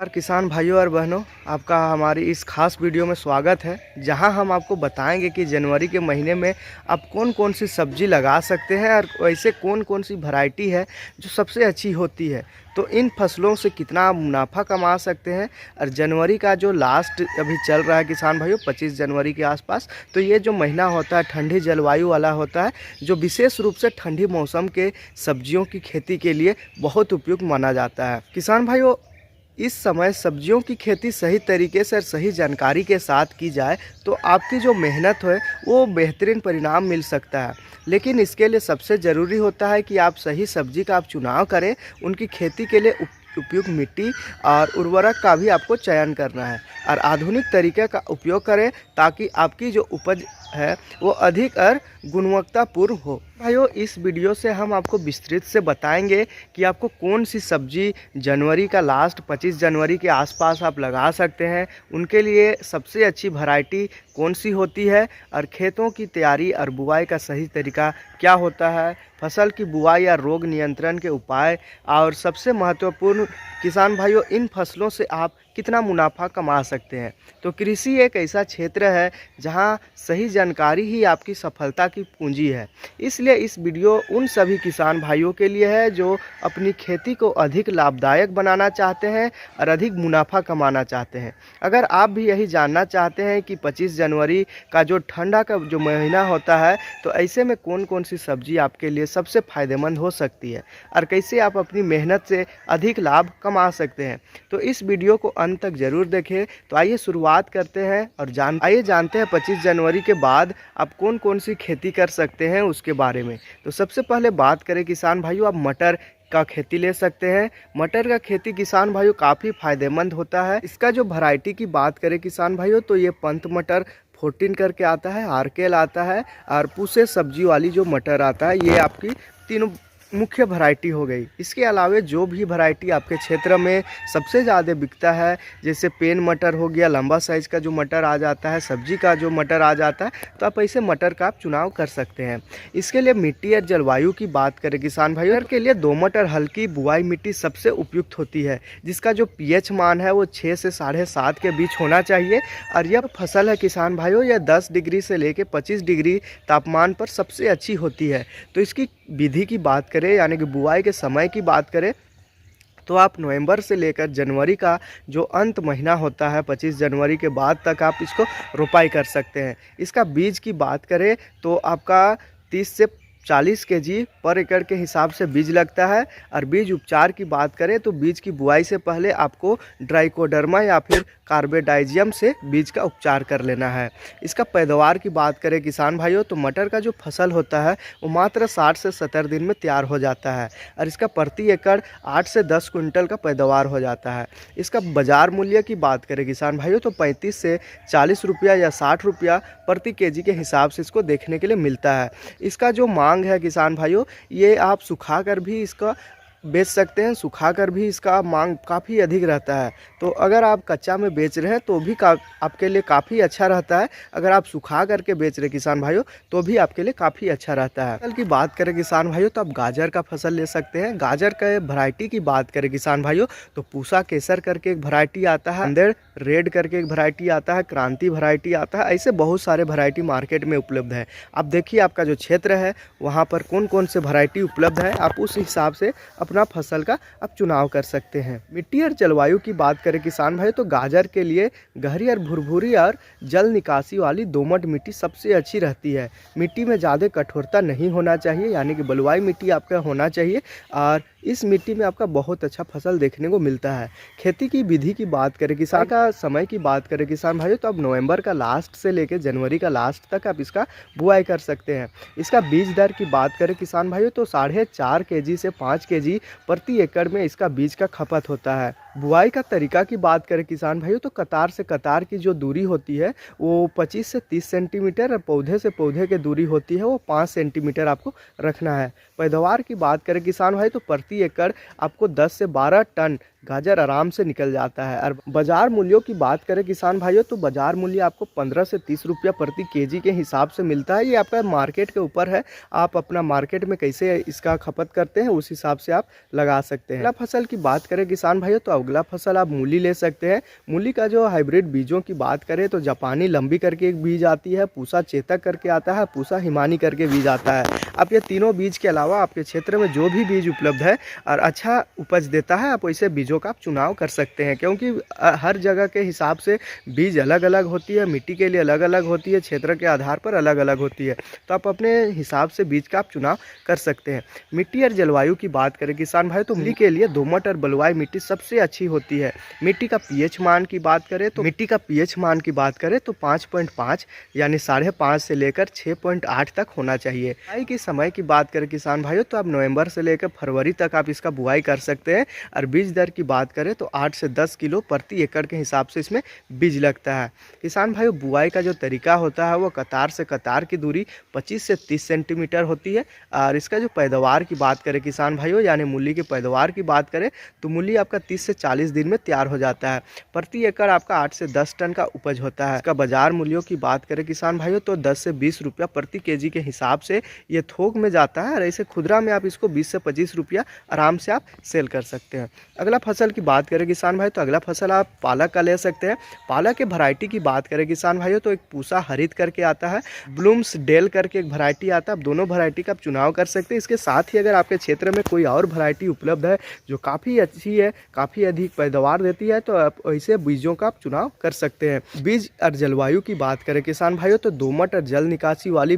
और किसान भाइयों और बहनों, आपका हमारी इस खास वीडियो में स्वागत है, जहां हम आपको बताएंगे कि जनवरी के महीने में आप कौन कौन सी सब्जी लगा सकते हैं और वैसे कौन कौन सी वैरायटी है जो सबसे अच्छी होती है। तो इन फसलों से कितना आप मुनाफा कमा सकते हैं। और जनवरी का जो लास्ट अभी चल रहा है किसान भाइयों, 25 जनवरी के आसपास, तो ये जो महीना होता है ठंडी जलवायु वाला होता है, जो विशेष रूप से ठंडी मौसम के सब्जियों की खेती के लिए बहुत उपयुक्त माना जाता है। किसान भाइयों, इस समय सब्जियों की खेती सही तरीके से और सही जानकारी के साथ की जाए तो आपकी जो मेहनत है वो बेहतरीन परिणाम मिल सकता है। लेकिन इसके लिए सबसे ज़रूरी होता है कि आप सही सब्जी का आप चुनाव करें, उनकी खेती के लिए उपयुक्त मिट्टी और उर्वरक का भी आपको चयन करना है और आधुनिक तरीके का उपयोग करें ताकि आपकी जो उपज है वो अधिक और गुणवत्तापूर्ण हो। भाइयों, इस वीडियो से हम आपको विस्तृत से बताएंगे कि आपको कौन सी सब्जी जनवरी का लास्ट 25 जनवरी के आसपास आप लगा सकते हैं, उनके लिए सबसे अच्छी वैरायटी कौन सी होती है और खेतों की तैयारी और बुआई का सही तरीका क्या होता है, फसल की बुआई या रोग नियंत्रण के उपाय, और सबसे महत्वपूर्ण किसान भाइयों, इन फसलों से आप कितना मुनाफा कमा सकते हैं। तो कृषि एक ऐसा क्षेत्र है जहां सही जानकारी ही आपकी सफलता की पूंजी है। इसलिए इस वीडियो उन सभी किसान भाइयों के लिए है जो अपनी खेती को अधिक लाभदायक बनाना चाहते हैं और अधिक मुनाफा कमाना चाहते हैं। अगर आप भी यही जानना चाहते हैं कि 25 जनवरी का जो ठंडा का जो महीना होता है, तो ऐसे में कौन कौन सी सब्जी आपके लिए सबसे फ़ायदेमंद हो सकती है और कैसे आप अपनी मेहनत से अधिक लाभ कमा सकते हैं, तो इस वीडियो को अंत तक ज़रूर देखें। तो आइए शुरुआत करते हैं और जानते हैं 25 जनवरी के बाद आप कौन कौन सी खेती कर सकते हैं उसके बारे में। तो सबसे पहले बात करें किसान भाइयों, आप मटर का खेती ले सकते हैं। मटर का खेती किसान भाइयों काफ़ी फायदेमंद होता है। इसका जो वैरायटी की बात करें किसान भाइयों, तो ये पंत मटर 14 करके आता है, आरकेल आता है और पूसे सब्जी वाली जो मटर आता है, ये आपकी तीनों मुख्य वैरायटी हो गई। इसके अलावा जो भी वैरायटी आपके क्षेत्र में सबसे ज़्यादा बिकता है, जैसे पेन मटर हो गया, लंबा साइज़ का जो मटर आ जाता है, सब्जी का जो मटर आ जाता है, तो आप ऐसे मटर का आप चुनाव कर सकते हैं। इसके लिए मिट्टी और जलवायु की बात करें किसान भाइयों, के लिए दोमट और हल्की बुआई मिट्टी सबसे उपयुक्त होती है, जिसका जो पीएच मान है वो 6 से 7.5 के बीच होना चाहिए। और यह फसल है किसान भाइयों, यह 10 डिग्री से लेकर 25 डिग्री तापमान पर सबसे अच्छी होती है। तो इसकी विधि की बात करें, यानी कि बुआई के समय की बात करें, तो आप नवंबर से लेकर जनवरी का जो अंत महीना होता है 25 जनवरी के बाद तक आप इसको रोपाई कर सकते हैं। इसका बीज की बात करें तो आपका 30 से 40 केजी पर एकड़ के हिसाब से बीज लगता है। और बीज उपचार की बात करें तो बीज की बुआई से पहले आपको ट्राइकोडर्मा या फिर कार्बेडाइजियम से बीज का उपचार कर लेना है। इसका पैदावार की बात करें किसान भाइयों, तो मटर का जो फसल होता है वो मात्र 60 से 70 दिन में तैयार हो जाता है और इसका प्रति एकड़ 8 से 10 कुंटल का पैदावार हो जाता है। इसका बाजार मूल्य की बात करें किसान भाइयों, तो 35 से 40 रुपया या 60 रुपया प्रति केजी के हिसाब से इसको देखने के लिए मिलता है। इसका जो मांग है किसान भाइयों, ये आप सुखा कर भी इसका बेच सकते हैं, सुखाकर भी इसका मांग काफ़ी अधिक रहता है। तो अगर आप कच्चा में बेच रहे हैं तो भी आपके लिए काफ़ी अच्छा रहता है। अगर आप सुखा करके बेच रहे किसान भाइयों तो भी आपके लिए काफ़ी अच्छा रहता है। फसल की बात करें किसान भाइयों, तो आप गाजर का फसल ले सकते हैं। गाजर के वैरायटी की बात करें किसान भाइयों, तो पूसा केसर करके एक वैरायटी आता है, अंदर रेड करके एक वैरायटी आता है, क्रांति वैरायटी आता है, ऐसे बहुत सारे वैरायटी मार्केट में उपलब्ध है। आप देखिए आपका जो क्षेत्र है वहाँ पर कौन कौन से वैरायटी उपलब्ध है, आप उस हिसाब से अपना फसल का आप चुनाव कर सकते हैं। मिट्टी और जलवायु की बात करें किसान भाई, तो गाजर के लिए गहरी और भुरभुरी और जल निकासी वाली दोमट मिट्टी सबसे अच्छी रहती है। मिट्टी में ज़्यादा कठोरता नहीं होना चाहिए, यानी कि बलुआई मिट्टी आपका होना चाहिए और इस मिट्टी में आपका बहुत अच्छा फसल देखने को मिलता है। खेती की विधि की बात करें, किसान का समय की बात करें किसान भाइयों, तो अब नवंबर का लास्ट से लेकर जनवरी का लास्ट तक आप इसका बुआई कर सकते हैं। इसका बीज दर की बात करें किसान भाइयों, तो 4.5 केजी से 5 केजी प्रति एकड़ में इसका बीज का खपत होता है। बुआई का तरीका की बात करें किसान भाइयों, तो कतार से कतार की जो दूरी होती है वो 25 से 30 सेंटीमीटर और पौधे से पौधे की दूरी होती है वो 5 सेंटीमीटर आपको रखना है। पैदावार की बात करें किसान भाई, तो प्रति एकड़ आपको 10 से 12 टन गाजर आराम से निकल जाता है। और बाजार मूल्यों की बात करें किसान भाइयों, तो बाजार मूल्य आपको 15 से 30 रुपया प्रति केजी के हिसाब से मिलता है। ये आपका मार्केट के ऊपर है, आप अपना मार्केट में कैसे इसका खपत करते हैं उस हिसाब से आप लगा सकते हैं। अगला फसल की बात करें किसान भाइयों, तो अगला फसल आप मूली ले सकते हैं। मूली का जो हाइब्रिड बीजों की बात करें तो जापानी लंबी करके एक बीज आती है, पूसा चेतक करके आता है, पूसा हिमानी करके बीज आता है। आप ये तीनों बीज के अलावा आपके क्षेत्र में जो भी बीज उपलब्ध है और अच्छा उपज देता है, आप वैसे बीजों का आप चुनाव कर सकते हैं। क्योंकि हर जगह के हिसाब से बीज अलग अलग होती है, मिट्टी के लिए अलग अलग होती है, क्षेत्र के आधार पर अलग अलग होती है, तो आप अपने हिसाब से बीज का आप चुनाव कर सकते हैं। मिट्टी और जलवायु की बात करें किसान भाई, तो मूली के लिए दोमट और बलुआई मिट्टी सबसे अच्छी होती है। मिट्टी का पीएच मान की बात करें तो 5.5 यानी 5.5 से लेकर 6.8 तक होना चाहिए। बुआई के समय की बात करें किसान भाइयों, तो आप नवंबर से लेकर फरवरी तक आप इसका बुआई कर सकते हैं। और बीज दर की बात करें तो 8 से 10 किलो प्रति एकड़ के हिसाब से इसमें बीज लगता है। किसान भाइयों, बुआई का जो तरीका होता है वो कतार से कतार की दूरी 25 से 30 सेंटीमीटर होती है। और इसका जो पैदावार की बात करें किसान भाइयों, यानी मूली की पैदावार की बात करें तो मूली आपका 30 से 40 दिन में तैयार हो जाता है। प्रति एकड़ आपका 8 से 10 टन का उपज होता है। इसका बाजार मूल्यों की बात करें किसान भाइयों, तो 10 से 20 रुपया प्रति केजी के हिसाब से ये थोक में जाता है। और ऐसे खुदरा में आप इसको 20 से 25 रुपया आराम से आप सेल कर सकते हैं। अगला फसल की बात करें किसान भाई, तो अगला फसल आप पालक का ले सकते हैं। पालक के वैरायटी की बात करें किसान भाइयों, तो एक पूसा हरित करके आता है, ब्लूम्स डेल करके एक वैरायटी आता है। आप दोनों वैरायटी का आप चुनाव कर सकते हैं। इसके साथ ही अगर आपके क्षेत्र में कोई और वैरायटी उपलब्ध है जो काफ़ी अच्छी है, काफ़ी अधिक पैदावार देती है, तो आप ऐसे बीजों का आप चुनाव कर सकते हैं। बीज और जलवायु की बात करें किसान भाइयों, तो दोमट और जल निकासी वाली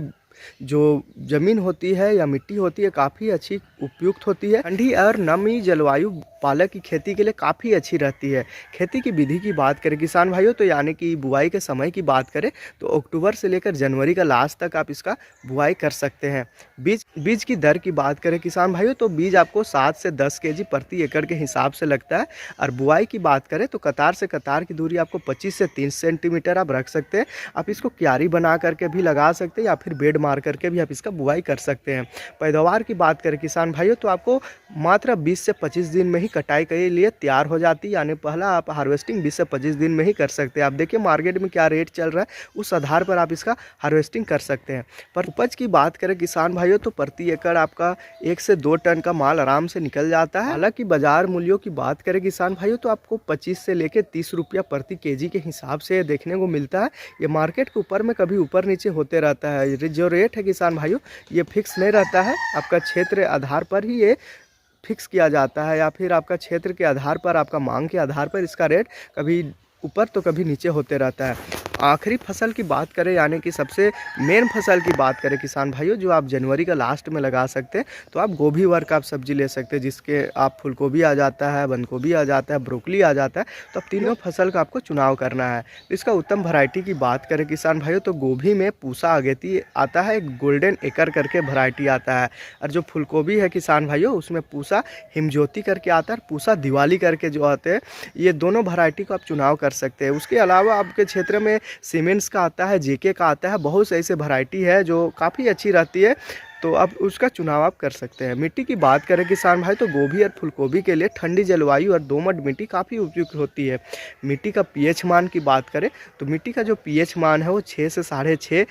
जो ज़मीन होती है या मिट्टी होती है काफ़ी अच्छी उपयुक्त होती है। ठंडी और नमी जलवायु पालक की खेती के लिए काफ़ी अच्छी रहती है। खेती की विधि की बात करें किसान भाइयों, तो यानी कि बुआई के समय की बात करें तो अक्टूबर से लेकर जनवरी का लास्ट तक आप इसका बुआई कर सकते हैं। बीज की दर की बात करें किसान भाइयों, तो बीज आपको 7 से 10 केजी प्रति एकड़ के हिसाब से लगता है। और बुआई की बात करें तो कतार से कतार की दूरी आपको 25 से 30 सेंटीमीटर आप रख सकते हैं। आप इसको क्यारी बना करके भी लगा सकते हैं या फिर बेड मार करके भी आप इसका बुआई कर सकते हैं। पैदावार की बात करें किसान भाइयों, तो आपको मात्र 20 से 25 दिन में ही कटाई के लिए तैयार हो जाती है। यानी पहला आप हार्वेस्टिंग 20 से 25 दिन में ही कर सकते हैं। आप देखिए मार्केट में क्या रेट चल रहा है, उस आधार पर आप इसका हार्वेस्टिंग कर सकते हैं। पर उपज की बात करें किसान भाइयों, तो प्रति एकड़ आपका 1 से 2 टन का माल आराम से निकल जाता है। हालांकि बाजार मूल्यों की बात करें किसान भाइयों, तो आपको 25 से लेकर 30 रुपया प्रति केजी के हिसाब से देखने को मिलता है। ये मार्केट के ऊपर में कभी ऊपर नीचे होते रहता है। जो रेट है किसान भाइयों ये फिक्स नहीं रहता है, आपका क्षेत्र आधार पर ही ये फिक्स किया जाता है, या फिर आपका क्षेत्र के आधार पर, आपका मांग के आधार पर इसका रेट कभी ऊपर तो कभी नीचे होते रहता है। आखिरी फसल की बात करें, यानी कि सबसे मेन फसल की बात करें किसान भाइयों, जो आप जनवरी का लास्ट में लगा सकते हैं, तो आप गोभी वर्ग का आप सब्जी ले सकते हैं, जिसके आप फूलगोभी आ जाता है, बंद गोभी आ जाता है, ब्रोकली आ जाता है। तो अब तीनों फसल का आपको चुनाव करना है। तो इसका उत्तम वैरायटी की बात करें किसान भाइयों, तो गोभी में पूसा अगेती आता है, एक गोल्डन एकर करके वैरायटी आता है। और जो फूलगोभी है किसान भाइयों, उसमें पूसा हिमज्योति करके आता है, पूसा दिवाली करके जो आते हैं, ये दोनों वैरायटी को आप चुनाव कर सकते हैं। उसके अलावा आपके क्षेत्र में सीमेंट्स का आता है, जेके का आता है, बहुत से ऐसे वैरायटी है जो काफ़ी अच्छी रहती है, तो आप उसका चुनाव आप कर सकते हैं। मिट्टी की बात करें किसान भाई, तो गोभी और फूलगोभी के लिए ठंडी जलवायु और दोमट मिट्टी काफ़ी उपयुक्त होती है। मिट्टी का पीएच मान की बात करें तो मिट्टी का जो पीएच मान है वो 6 से 6.5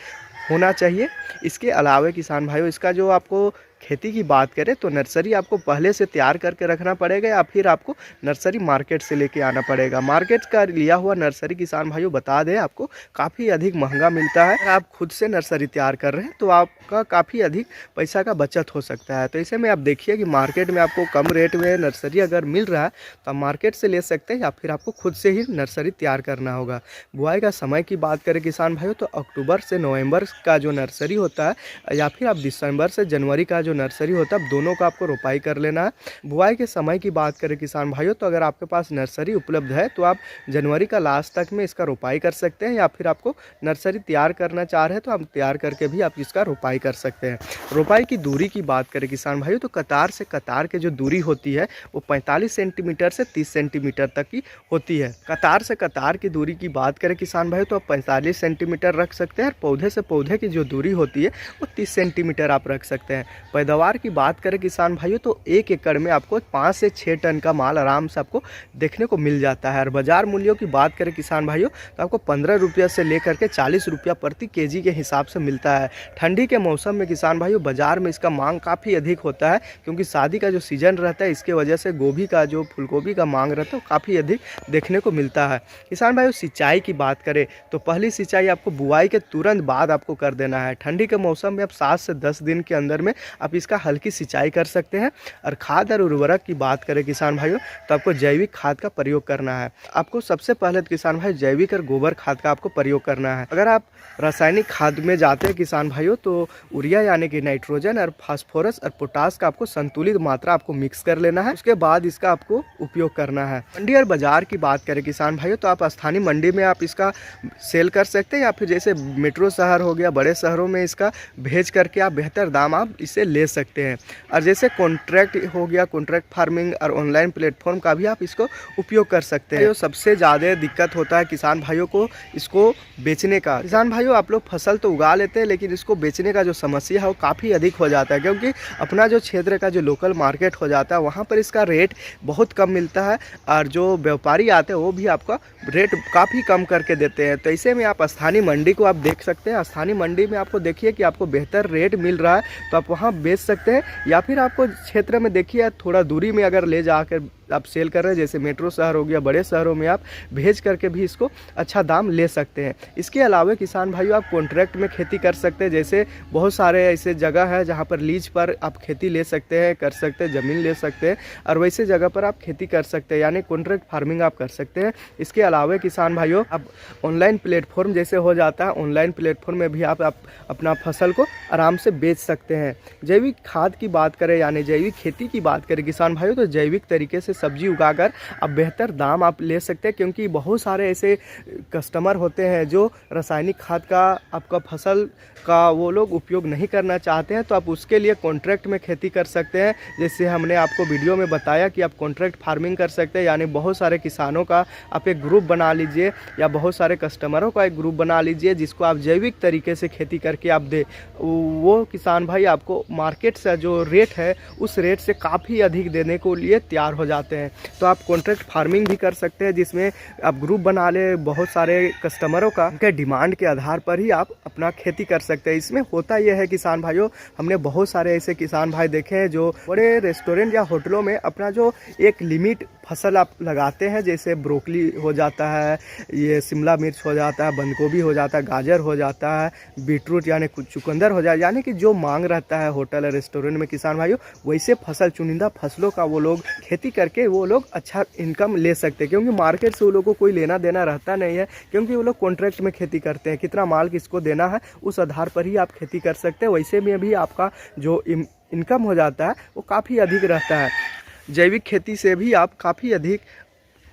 होना चाहिए। इसके अलावा किसान भाइयों, इसका जो आपको खेती की बात करें तो नर्सरी आपको पहले से तैयार करके रखना पड़ेगा, या फिर आपको नर्सरी मार्केट से लेके आना पड़ेगा। मार्केट का लिया हुआ नर्सरी किसान भाइयों बता दें आपको काफ़ी अधिक महंगा मिलता है। आप खुद से नर्सरी तैयार कर रहे हैं तो आपका काफ़ी अधिक पैसा का बचत हो सकता है। तो ऐसे में आप देखिए कि मार्केट में आपको कम रेट में नर्सरी अगर मिल रहा है तो आप मार्केट से ले सकते हैं, या फिर आपको खुद से ही नर्सरी तैयार करना होगा। बुआई का समय की बात करें किसान भाइयों, तो अक्टूबर से नवंबर का जो नर्सरी होता है, या फिर आप दिसंबर से जनवरी का जो नर्सरी होता है, दोनों का आपको रोपाई कर लेना है। बुआई के समय की बात करें किसान भाइयों, तो अगर आपके पास नर्सरी उपलब्ध है तो आप जनवरी का लास्ट तक में इसका रोपाई कर सकते हैं, या फिर आपको नर्सरी तैयार करना चाह रहे हैं तो आप तैयार करके भी आप इसका रोपाई कर सकते हैं। रोपाई की दूरी की बात करें किसान भाइयों, तो कतार से कतार की जो दूरी होती है वो 45 सेंटीमीटर से 30 सेंटीमीटर तक की होती है। कतार से कतार की दूरी की बात करें किसान भाइयों, तो आप 45 सेंटीमीटर रख सकते हैं, और पौधे से पौधे की जो दूरी होती है वो 30 सेंटीमीटर आप रख सकते हैं। पैदावार की बात करें किसान भाइयों तो 1 एकड़ में आपको 5 से 6 टन का माल आराम से आपको देखने को मिल जाता है। और बाज़ार मूल्यों की बात करें किसान भाइयों तो आपको 15 रुपये से लेकर के 40 रुपया प्रति केजी के हिसाब से मिलता है। ठंडी के मौसम में किसान भाइयों बाज़ार में इसका मांग काफ़ी अधिक होता है, क्योंकि शादी का जो सीज़न रहता है इसके वजह से गोभी का जो फूलगोभी का मांग रहता है वो काफ़ी अधिक देखने को मिलता है। किसान भाइयों सिंचाई की बात करें तो पहली सिंचाई आपको बुआई के तुरंत बाद आपको कर देना है। ठंडी के मौसम में आप 7 से 10 दिन के अंदर में आप इसका हल्की सिंचाई कर सकते हैं। और खाद और उर्वरक की बात करें किसान भाइयों तो आपको जैविक खाद का प्रयोग करना है। आपको सबसे पहले तो किसान भाई जैविक और गोबर खाद का आपको प्रयोग करना है। अगर आप रासायनिक खाद में जाते हैं किसान भाइयों तो यूरिया यानी कि नाइट्रोजन और फास्फोरस और पोटास का आपको संतुलित मात्रा आपको मिक्स कर लेना है। उसके बाद इसका आपको उपयोग करना है। मंडी और बाजार की बात करें किसान भाइयों तो आप स्थानीय मंडी में आप इसका सेल कर सकते हैं, या फिर जैसे मेट्रो शहर हो गया, बड़े शहरों में इसका भेज करके आप बेहतर दाम आप इसे ले सकते हैं। और जैसे कॉन्ट्रैक्ट हो गया, कॉन्ट्रैक्ट फार्मिंग और ऑनलाइन प्लेटफॉर्म का भी आप इसको उपयोग कर सकते हैं। सबसे ज़्यादा दिक्कत होता है किसान भाइयों को इसको बेचने का। किसान भाइयों आप लोग फसल तो उगा लेते हैं, लेकिन इसको बेचने का जो समस्या है वो काफ़ी अधिक हो जाता है, क्योंकि अपना जो क्षेत्र का जो लोकल मार्केट हो जाता है वहाँ पर इसका रेट बहुत कम मिलता है, और जो व्यापारी आते हैं वो भी आपका रेट काफ़ी कम करके देते हैं। तो ऐसे में आप स्थानीय मंडी को आप देख सकते हैं। स्थानीय मंडी में आपको देखिए कि आपको बेहतर रेट मिल रहा है तो आप वहाँ बेच सकते हैं, या फिर आपको क्षेत्र में देखिए थोड़ा दूरी में अगर ले जाकर आप सेल कर रहे हैं, जैसे मेट्रो शहर हो गया, बड़े शहरों में आप भेज करके भी इसको अच्छा दाम ले सकते हैं। इसके अलावा किसान भाइयों आप कॉन्ट्रैक्ट में खेती कर सकते हैं। जैसे बहुत सारे ऐसे जगह है जहां पर लीज पर आप खेती ले सकते हैं, कर सकते हैं, ज़मीन ले सकते हैं, और वैसे जगह पर आप खेती कर सकते हैं, यानी कॉन्ट्रैक्ट फार्मिंग आप कर सकते हैं। इसके अलावा किसान भाइयों आप ऑनलाइन प्लेटफॉर्म जैसे हो जाता है, ऑनलाइन प्लेटफॉर्म में भी आप अपना फसल को आराम से बेच सकते हैं। जैविक खाद की बात करें यानी जैविक खेती की बात करें किसान भाइयों तो जैविक तरीके से सब्जी उगाकर आप बेहतर दाम आप ले सकते हैं, क्योंकि बहुत सारे ऐसे कस्टमर होते हैं जो रासायनिक खाद का आपका फसल का वो लोग उपयोग नहीं करना चाहते हैं। तो आप उसके लिए कॉन्ट्रैक्ट में खेती कर सकते हैं। जैसे हमने आपको वीडियो में बताया कि आप कॉन्ट्रैक्ट फार्मिंग कर सकते हैं, यानी बहुत सारे किसानों का आप एक ग्रुप बना लीजिए या बहुत सारे कस्टमरों का एक ग्रुप बना लीजिए जिसको आप जैविक तरीके से खेती करके आप दे, वो किसान भाई आपको मार्केट से जो रेट है उस रेट से काफ़ी अधिक देने को लिए तैयार हो जाते हैं। तो आप कॉन्ट्रैक्ट फार्मिंग भी कर सकते हैं, जिसमें आप ग्रुप बना ले बहुत सारे कस्टमरों का, उनके डिमांड के आधार पर ही आप अपना खेती कर सकते हैं। इसमें होता यह है किसान भाइयों, हमने बहुत सारे ऐसे किसान भाई देखे हैं जो बड़े रेस्टोरेंट या होटलों में अपना जो एक लिमिट फसल आप लगाते हैं, जैसे ब्रोकली हो जाता है, ये शिमला मिर्च हो जाता है, बंद गोभी हो जाता है, गाजर हो जाता है, बीटरूट यानी कुछ चुकंदर हो जाए, यानी कि जो मांग रहता है होटल और रेस्टोरेंट में किसान भाइयों वैसे फसल चुनिंदा फसलों का वो लोग खेती करके वो लोग अच्छा इनकम ले सकते हैं। क्योंकि मार्केट से वो लोगों को कोई लेना देना रहता नहीं है, क्योंकि वो लोग कॉन्ट्रैक्ट में खेती करते हैं, कितना माल किसको देना है उस आधार पर ही आप खेती कर सकते हैं। वैसे में भी आपका जो इनकम हो जाता है वो काफ़ी अधिक रहता है। जैविक खेती से भी आप काफ़ी अधिक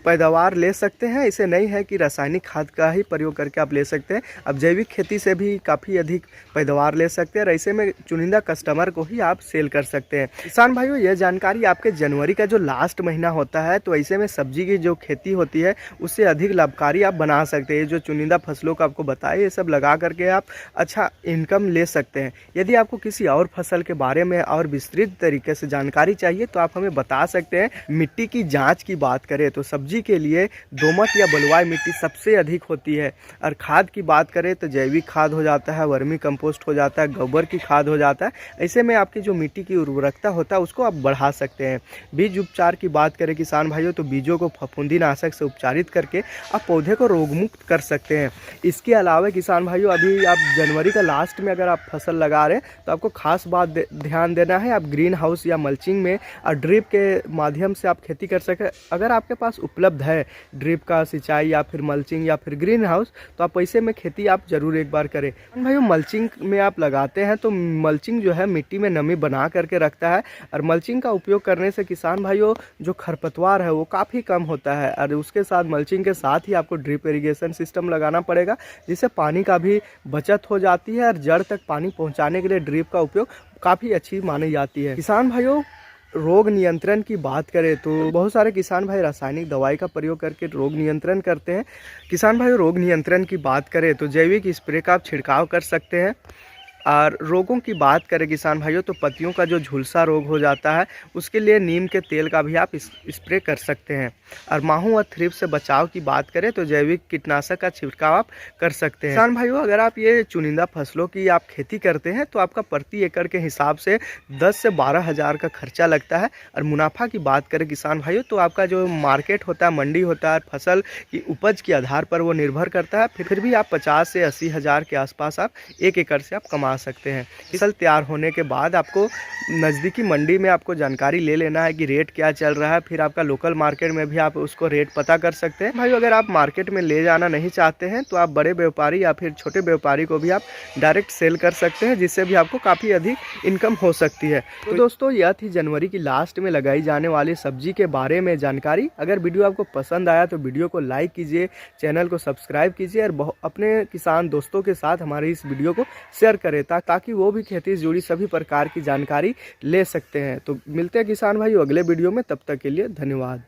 पैदावार ले सकते हैं। इसे नहीं है कि रासायनिक खाद का ही प्रयोग करके आप ले सकते हैं, अब जैविक खेती से भी काफ़ी अधिक पैदावार ले सकते हैं। और ऐसे में चुनिंदा कस्टमर को ही आप सेल कर सकते हैं। किसान भाइयों यह जानकारी आपके जनवरी का जो लास्ट महीना होता है तो ऐसे में सब्जी की जो खेती होती है उससे अधिक लाभकारी आप बना सकते हैं। जो चुनिंदा फसलों का आपको बताया ये सब लगा करके आप अच्छा इनकम ले सकते हैं। यदि आपको किसी और फसल के बारे में और विस्तृत तरीके से जानकारी चाहिए तो आप हमें बता सकते हैं। मिट्टी की जाँच की बात करें तो सब्जी के लिए दोमट या बलुआई मिट्टी सबसे अधिक होती है। और खाद की बात करें तो जैविक खाद हो जाता है, वर्मी कंपोस्ट हो जाता है, गोबर की खाद हो जाता है। ऐसे में आपकी जो मिट्टी की उर्वरकता होता है उसको आप बढ़ा सकते हैं। बीज उपचार की बात करें किसान भाइयों तो बीजों को फफूंदीनाशक से उपचारित करके आप पौधे को रोगमुक्त कर सकते हैं। इसके अलावा किसान भाइयों अभी आप जनवरी का लास्ट में अगर आप फसल लगा रहे हैं तो आपको खास बात ध्यान देना है, आप ग्रीन हाउस या मल्चिंग में और ड्रिप के माध्यम से आप खेती कर सकें। अगर आपके पास उपलब्ध है ड्रिप का सिंचाई या फिर मल्चिंग या फिर ग्रीन हाउस तो आप ऐसे में खेती आप जरूर एक बार करें। भाइयों मल्चिंग में आप लगाते हैं तो मल्चिंग जो है मिट्टी में नमी बना करके रखता है, और मल्चिंग का उपयोग करने से किसान भाइयों जो खरपतवार है वो काफ़ी कम होता है। और उसके साथ मल्चिंग के साथ ही आपको ड्रिप इरिगेशन सिस्टम लगाना पड़ेगा, जिससे पानी का भी बचत हो जाती है और जड़ तक पानी पहुँचाने के लिए ड्रिप का उपयोग काफ़ी अच्छी मानी जाती है। किसान भाइयों रोग नियंत्रण की बात करें तो बहुत सारे किसान भाई रासायनिक दवाई का प्रयोग करके रोग नियंत्रण करते हैं। किसान भाई रोग नियंत्रण की बात करें तो जैविक स्प्रे का आप छिड़काव कर सकते हैं। और रोगों की बात करें किसान भाइयों तो पत्तियों का जो झुलसा रोग हो जाता है उसके लिए नीम के तेल का भी आप स्प्रे कर सकते हैं। और माहू और थ्रिप्स से बचाव की बात करें तो जैविक कीटनाशक का छिड़काव आप कर सकते हैं। किसान भाइयों अगर आप ये चुनिंदा फसलों की आप खेती करते हैं तो आपका प्रति एकड़ के हिसाब से 10 से 12 हज़ार का खर्चा लगता है। और मुनाफा की बात करें किसान भाइयों तो आपका जो मार्केट होता है, मंडी होता है, फसल की उपज के आधार पर वो निर्भर करता है। फिर भी आप 50 से 80 हज़ार के आसपास आप 1 एकड़ से आप कमा सकते हैं। फसल तैयार होने के बाद आपको नज़दीकी मंडी में आपको जानकारी ले लेना है कि रेट क्या चल रहा है। फिर आपका लोकल मार्केट में भी आप उसको रेट पता कर सकते हैं। भाई अगर आप मार्केट में ले जाना नहीं चाहते हैं तो आप बड़े व्यापारी या फिर छोटे व्यापारी को भी आप डायरेक्ट सेल कर सकते हैं, जिससे भी आपको काफ़ी अधिक इनकम हो सकती है। तो दोस्तों यह थी जनवरी की लास्ट में लगाई जाने वाली सब्जी के बारे में जानकारी। अगर वीडियो आपको पसंद आया तो वीडियो को लाइक कीजिए, चैनल को सब्सक्राइब कीजिए और अपने किसान दोस्तों के साथ हमारे इस वीडियो को शेयर करें ताकि वो भी खेती से जुड़ी सभी प्रकार की जानकारी ले सकते हैं। तो मिलते हैं किसान भाई अगले वीडियो में, तब तक के लिए धन्यवाद।